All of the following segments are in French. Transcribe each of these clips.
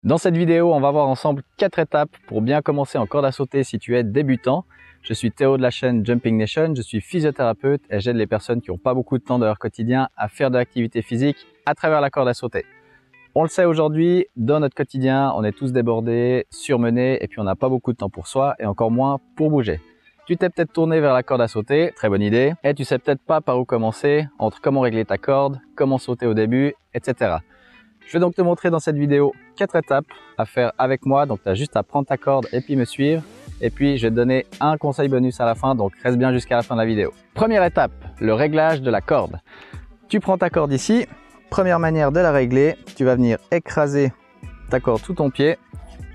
Dans cette vidéo, on va voir ensemble 4 étapes pour bien commencer en corde à sauter si tu es débutant. Je suis Théo de la chaîne Jumping Nation, je suis physiothérapeute et j'aide les personnes qui n'ont pas beaucoup de temps de leur quotidien à faire de l'activité physique à travers la corde à sauter. On le sait aujourd'hui, dans notre quotidien, on est tous débordés, surmenés et puis on n'a pas beaucoup de temps pour soi et encore moins pour bouger. Tu t'es peut-être tourné vers la corde à sauter, très bonne idée, et tu sais peut-être pas par où commencer, entre comment régler ta corde, comment sauter au début, etc. Je vais donc te montrer dans cette vidéo 4 étapes à faire avec moi. Donc tu as juste à prendre ta corde et puis me suivre. Et puis je vais te donner un conseil bonus à la fin, donc reste bien jusqu'à la fin de la vidéo. Première étape, le réglage de la corde. Tu prends ta corde ici. Première manière de la régler, tu vas venir écraser ta corde sous ton pied.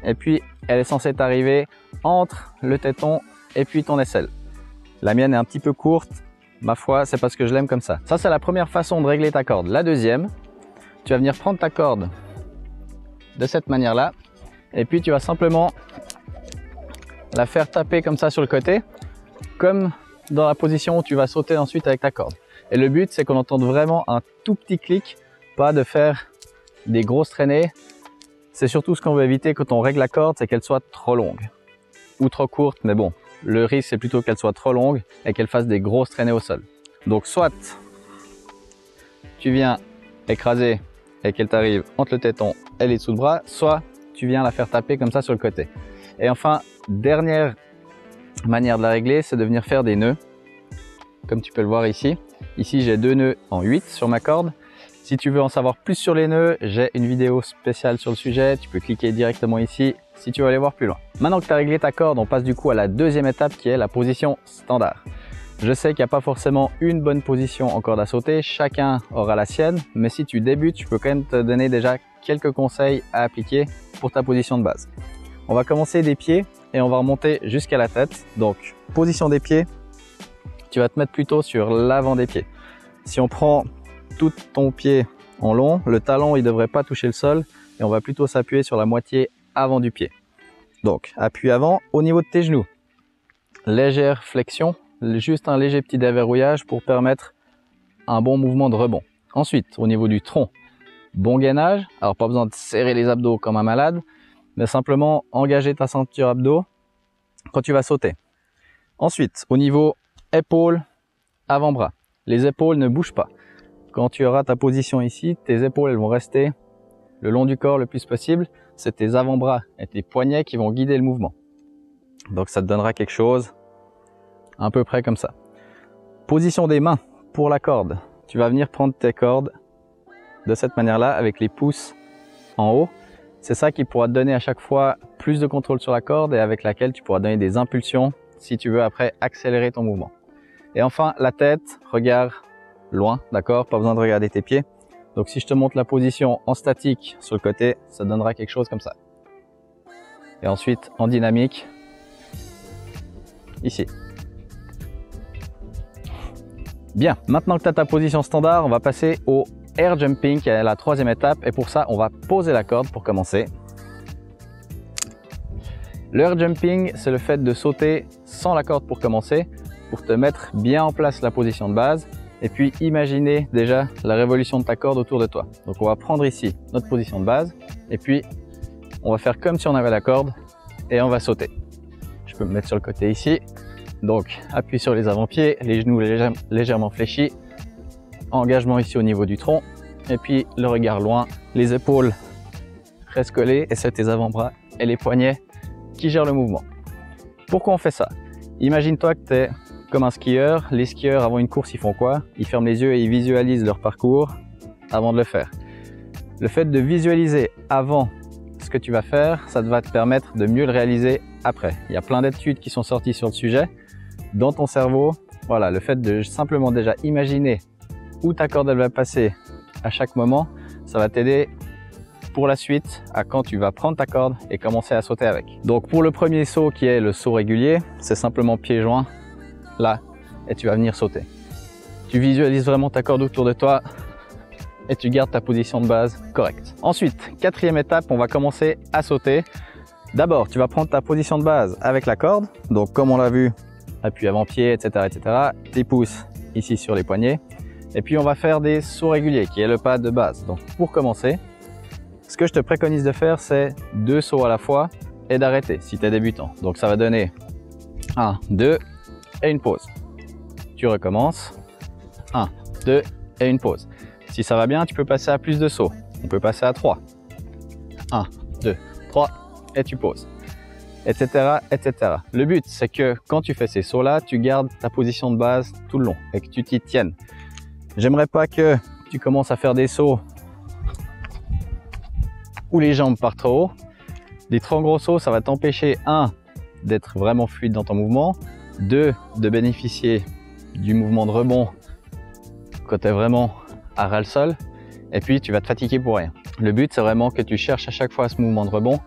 Et puis elle est censée t'arriver entre le téton et puis ton aisselle. La mienne est un petit peu courte. Ma foi, c'est parce que je l'aime comme ça. Ça, c'est la première façon de régler ta corde. La deuxième, tu vas venir prendre ta corde de cette manière-là et puis tu vas simplement la faire taper comme ça sur le côté, comme dans la position où tu vas sauter ensuite avec ta corde. Et le but, c'est qu'on entende vraiment un tout petit clic, pas de faire des grosses traînées. C'est surtout ce qu'on veut éviter quand on règle la corde, c'est qu'elle soit trop longue ou trop courte, mais bon, le risque c'est plutôt qu'elle soit trop longue et qu'elle fasse des grosses traînées au sol. Donc soit tu viens écraser et qu'elle t'arrive entre le téton et les dessous de bras, soit tu viens la faire taper comme ça sur le côté. Et enfin, dernière manière de la régler, c'est de venir faire des nœuds, comme tu peux le voir ici. Ici, j'ai 2 nœuds en 8 sur ma corde. Si tu veux en savoir plus sur les nœuds, j'ai une vidéo spéciale sur le sujet. Tu peux cliquer directement ici si tu veux aller voir plus loin. Maintenant que tu as réglé ta corde, on passe du coup à la deuxième étape qui est la position standard. Je sais qu'il n'y a pas forcément une bonne position en corde à sauter, chacun aura la sienne, mais si tu débutes, je peux quand même te donner déjà quelques conseils à appliquer pour ta position de base. On va commencer des pieds et on va remonter jusqu'à la tête. Donc, position des pieds, tu vas te mettre plutôt sur l'avant des pieds. Si on prend tout ton pied en long, le talon il ne devrait pas toucher le sol et on va plutôt s'appuyer sur la moitié avant du pied. Donc, appui avant au niveau de tes genoux. Légère flexion. Juste un léger petit déverrouillage pour permettre un bon mouvement de rebond. Ensuite, au niveau du tronc, bon gainage. Alors, pas besoin de serrer les abdos comme un malade, mais simplement engager ta ceinture abdos quand tu vas sauter. Ensuite, au niveau épaules, avant-bras. Les épaules ne bougent pas. Quand tu auras ta position ici, tes épaules elles vont rester le long du corps le plus possible. C'est tes avant-bras et tes poignets qui vont guider le mouvement. Donc, ça te donnera quelque chose à peu près comme ça. Position des mains pour la corde. Tu vas venir prendre tes cordes de cette manière-là avec les pouces en haut. C'est ça qui pourra te donner à chaque fois plus de contrôle sur la corde et avec laquelle tu pourras donner des impulsions si tu veux après accélérer ton mouvement. Et enfin, la tête, regarde loin, d'accord? Pas besoin de regarder tes pieds. Donc si je te montre la position en statique sur le côté, ça donnera quelque chose comme ça. Et ensuite, en dynamique, ici. Bien, maintenant que tu as ta position standard, on va passer au air jumping qui est la troisième étape et pour ça, on va poser la corde pour commencer. Le air jumping, c'est le fait de sauter sans la corde pour commencer, pour te mettre bien en place la position de base et puis imaginer déjà la révolution de ta corde autour de toi. Donc on va prendre ici notre position de base et puis on va faire comme si on avait la corde et on va sauter. Je peux me mettre sur le côté ici. Donc, appui sur les avant-pieds, les genoux légèrement fléchis, engagement ici au niveau du tronc, et puis le regard loin, les épaules restent collées, et c'est tes avant-bras et les poignets qui gèrent le mouvement. Pourquoi on fait ça? Imagine-toi que tu es comme un skieur. Les skieurs, avant une course, ils font quoi? Ils ferment les yeux et ils visualisent leur parcours avant de le faire. Le fait de visualiser avant ce que tu vas faire, ça va te permettre de mieux le réaliser après. Il y a plein d'études qui sont sorties sur le sujet. Dans ton cerveau, voilà, le fait de simplement déjà imaginer où ta corde elle va passer à chaque moment, ça va t'aider pour la suite à quand tu vas prendre ta corde et commencer à sauter avec. Donc pour le premier saut qui est le saut régulier, c'est simplement pieds joints là et tu vas venir sauter. Tu visualises vraiment ta corde autour de toi et tu gardes ta position de base correcte. Ensuite, quatrième étape, on va commencer à sauter. D'abord, tu vas prendre ta position de base avec la corde, donc comme on l'a vu, appui avant-pied, etc., etc. Tes pouces ici sur les poignets. Et puis on va faire des sauts réguliers, qui est le pas de base. Donc pour commencer, Ce que je te préconise de faire, c'est 2 sauts à la fois et d'arrêter si tu es débutant. Donc ça va donner 1, 2 et une pause. Tu recommences. 1, 2 et une pause. Si ça va bien, tu peux passer à plus de sauts. On peut passer à 3. 1, 2, 3 et tu poses. Etc. etc. Le but, c'est que quand tu fais ces sauts-là, tu gardes ta position de base tout le long et que tu t'y tiennes. J'aimerais pas que tu commences à faire des sauts où les jambes partent trop haut. Des trop gros sauts, ça va t'empêcher, 1, d'être vraiment fluide dans ton mouvement, 2, de bénéficier du mouvement de rebond quand tu es vraiment à ras le sol, et puis tu vas te fatiguer pour rien. Le but, c'est vraiment que tu cherches à chaque fois ce mouvement de rebond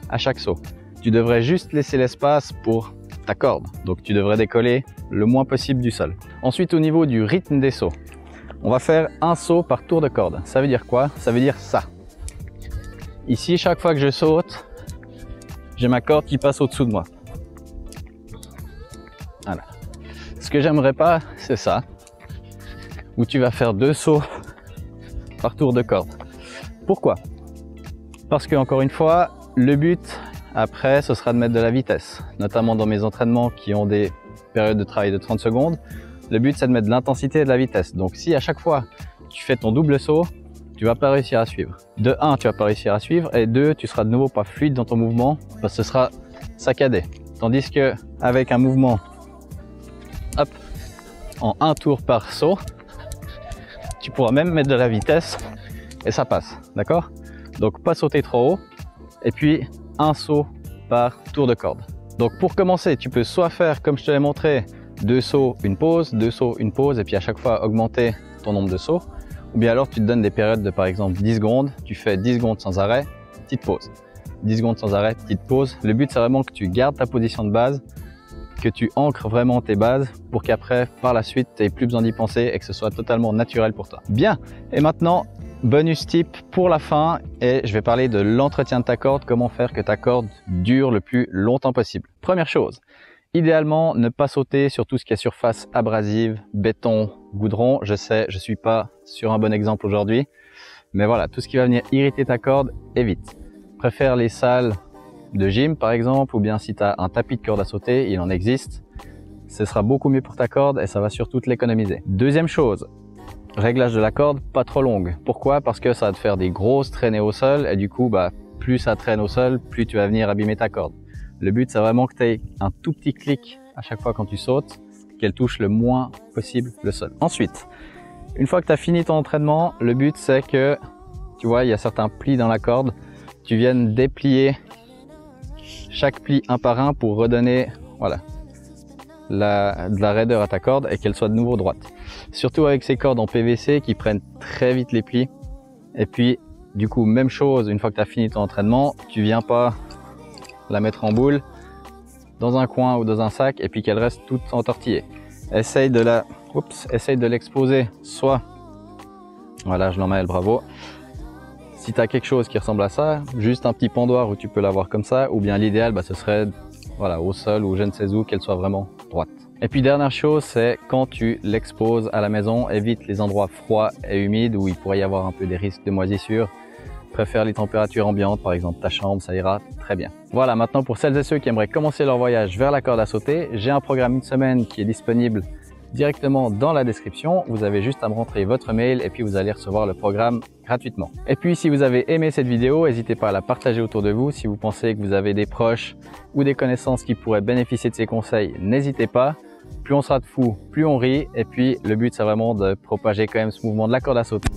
à chaque saut. Tu devrais juste laisser l'espace pour ta corde, donc tu devrais décoller le moins possible du sol. Ensuite, au niveau du rythme des sauts, on va faire un saut par tour de corde. Ça veut dire quoi? Ça veut dire ça. Ici, chaque fois que je saute, j'ai ma corde qui passe au-dessous de moi. Voilà. Ce que j'aimerais pas, c'est ça, où tu vas faire 2 sauts par tour de corde. Pourquoi? Parce que, encore une fois, le but après, ce sera de mettre de la vitesse, notamment dans mes entraînements qui ont des périodes de travail de 30 secondes. Le but, c'est de mettre de l'intensité et de la vitesse. Donc, si à chaque fois, tu fais ton double saut, tu vas pas réussir à suivre. De 1, tu vas pas réussir à suivre, et 2, tu seras de nouveau pas fluide dans ton mouvement parce que ce sera saccadé. Tandis que avec un mouvement, hop, en 1 tour par saut, tu pourras même mettre de la vitesse et ça passe, d'accord? Donc, pas sauter trop haut, et puis un saut par tour de corde. Donc pour commencer, tu peux soit faire comme je te l'ai montré, 2 sauts, une pause, 2 sauts, une pause, et puis à chaque fois augmenter ton nombre de sauts. Ou bien alors tu te donnes des périodes de par exemple 10 secondes, tu fais 10 secondes sans arrêt, petite pause. 10 secondes sans arrêt, petite pause. Le but c'est vraiment que tu gardes ta position de base, que tu ancres vraiment tes bases pour qu'après, par la suite, tu n'aies plus besoin d'y penser et que ce soit totalement naturel pour toi. Bien, et maintenant, bonus tip pour la fin, et je vais parler de l'entretien de ta corde, comment faire que ta corde dure le plus longtemps possible. Première chose, idéalement, ne pas sauter sur tout ce qui est surface abrasive, béton, goudron. Je sais, je suis pas sur un bon exemple aujourd'hui, mais voilà, tout ce qui va venir irriter ta corde, évite. Préfère les salles de gym par exemple, ou bien si tu as un tapis de corde à sauter, il en existe. Ce sera beaucoup mieux pour ta corde et ça va surtout te l'économiser. Deuxième chose, réglage de la corde pas trop longue. Pourquoi? Parce que ça va te faire des grosses traînées au sol et du coup, plus ça traîne au sol, plus tu vas venir abîmer ta corde. Le but, c'est vraiment que tu aies un tout petit clic à chaque fois quand tu sautes, qu'elle touche le moins possible le sol. Ensuite, une fois que tu as fini ton entraînement, le but, c'est que, tu vois, il y a certains plis dans la corde, tu viennes déplier chaque pli un par un pour redonner, voilà, de la raideur à ta corde et qu'elle soit de nouveau droite. Surtout avec ces cordes en PVC qui prennent très vite les plis. Et puis, du coup, même chose, une fois que tu as fini ton entraînement, tu viens pas la mettre en boule dans un coin ou dans un sac et puis qu'elle reste toute entortillée. Essaye de l'exposer, soit, voilà, je l'en mets, bravo. Si tu as quelque chose qui ressemble à ça, juste un petit pendoir où tu peux l'avoir comme ça, ou bien l'idéal, ce serait, voilà, au sol ou je ne sais où, qu'elle soit vraiment droite. Et puis dernière chose, c'est quand tu l'exposes à la maison, évite les endroits froids et humides où il pourrait y avoir un peu des risques de moisissure. Préfère les températures ambiantes, par exemple ta chambre, ça ira très bien. Voilà, maintenant pour celles et ceux qui aimeraient commencer leur voyage vers la corde à sauter, j'ai un programme 1 semaine qui est disponible directement dans la description. Vous avez juste à me rentrer votre mail et puis vous allez recevoir le programme gratuitement. Et puis si vous avez aimé cette vidéo, n'hésitez pas à la partager autour de vous. Si vous pensez que vous avez des proches ou des connaissances qui pourraient bénéficier de ces conseils, n'hésitez pas. Plus on sera de fous, plus on rit. Et puis le but, c'est vraiment de propager quand même ce mouvement de la corde à sauter.